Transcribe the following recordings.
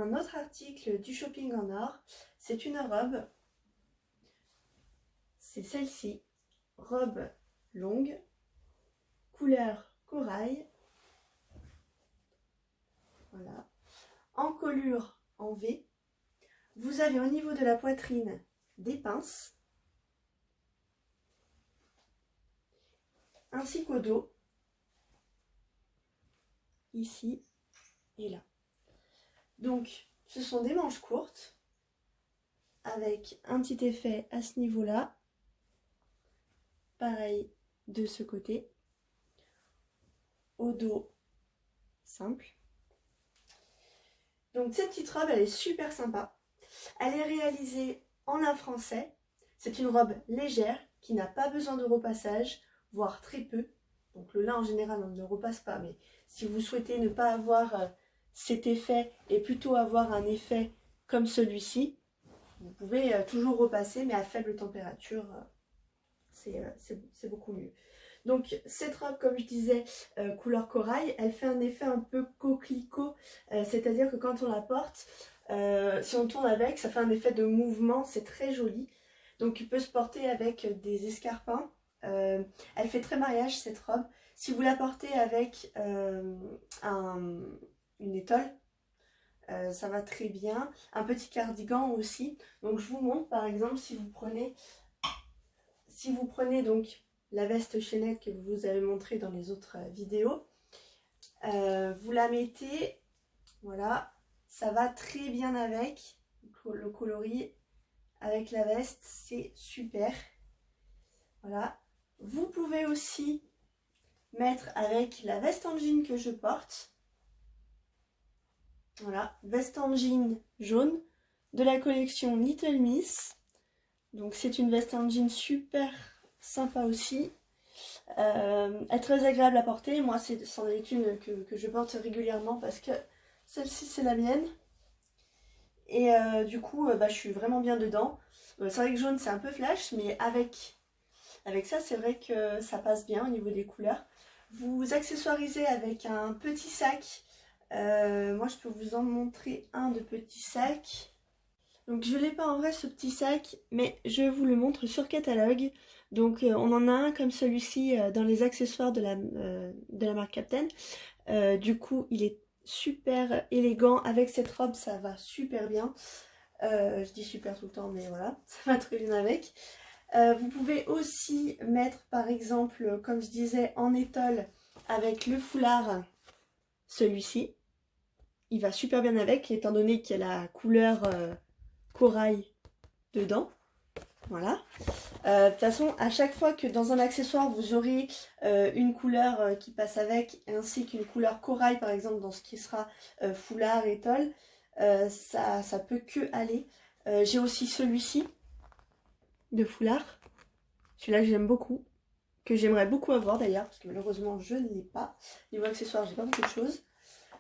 un autre article du shopping en or. C'est une robe. C'est celle-ci. Robe longue, couleur corail. Voilà. Encolure en V. Vous avez au niveau de la poitrine des pinces. Ainsi qu'au dos. Ici et là. Donc, ce sont des manches courtes avec un petit effet à ce niveau-là. Pareil de ce côté. Au dos simple. Donc, cette petite robe, elle est super sympa. Elle est réalisée en lin français. C'est une robe légère qui n'a pas besoin de repassage, voire très peu. Donc, le lin en général, on ne le repasse pas, mais si vous souhaitez ne pas avoir cet effet et plutôt avoir un effet comme celui-ci, vous pouvez toujours repasser, mais à faible température, c'est beaucoup mieux. Donc cette robe, comme je disais, couleur corail, elle fait un effet un peu coquelicot, c'est-à-dire que quand on la porte, si on tourne avec, ça fait un effet de mouvement, c'est très joli. Donc il peut se porter avec des escarpins. Elle fait très mariage cette robe. Si vous la portez avec une étole, ça va très bien. Un petit cardigan aussi. Donc je vous montre par exemple si vous prenez donc la veste chaînette que vous avez montré dans les autres vidéos. Vous la mettez, voilà, ça va très bien avec le coloris, avec la veste, c'est super. Voilà. Vous pouvez aussi mettre avec la veste en jean que je porte. Voilà, veste en jean jaune de la collection Little Miss. Donc c'est une veste en jean super sympa aussi. Elle est très agréable à porter. Moi, c'en est une que je porte régulièrement parce que celle-ci, c'est la mienne. Et du coup, je suis vraiment bien dedans. C'est vrai que jaune, c'est un peu flash, mais avec ça, c'est vrai que ça passe bien au niveau des couleurs. Vous accessoirisez avec un petit sac. Moi, je peux vous en montrer un de petit sac. Donc je ne l'ai pas en vrai ce petit sac, mais je vous le montre sur catalogue. Donc on en a un comme celui-ci dans les accessoires de la marque Captain. Du coup il est super élégant. Avec cette robe ça va super bien. Je dis super tout le temps mais voilà, ça va très bien avec. Vous pouvez aussi mettre par exemple, comme je disais, en étole avec le foulard, celui-ci. Il va super bien avec étant donné qu'il y a la couleur corail dedans. Voilà. De toute façon, à chaque fois que dans un accessoire vous aurez une couleur qui passe avec, ainsi qu'une couleur corail par exemple dans ce qui sera foulard, étole, ça peut que aller. J'ai aussi celui-ci de foulard. Celui-là j'aime beaucoup, que j'aimerais beaucoup avoir d'ailleurs, parce que malheureusement je ne l'ai pas. Niveau accessoires, j'ai pas beaucoup de choses.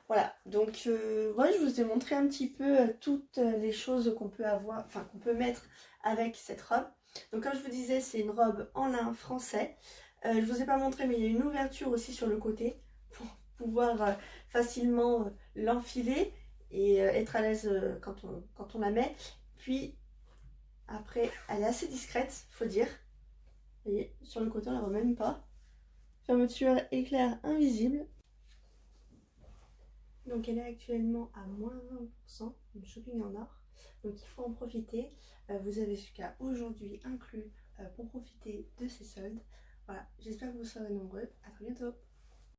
Voilà, donc voilà, je vous ai montré un petit peu toutes les choses qu'on peut avoir, enfin qu'on peut mettre avec cette robe. Donc comme je vous disais, c'est une robe en lin français. Je vous ai pas montré, mais il y a une ouverture aussi sur le côté pour pouvoir facilement l'enfiler et être à l'aise quand on la met. Puis après, elle est assez discrète, faut dire. Vous voyez, sur le côté on la voit même pas. Fermeture éclair invisible. Donc elle est actuellement à moins 20%, une shopping en or. Donc il faut en profiter. Vous avez jusqu'à aujourd'hui inclus pour profiter de ces soldes. Voilà, j'espère que vous serez nombreux. À très bientôt.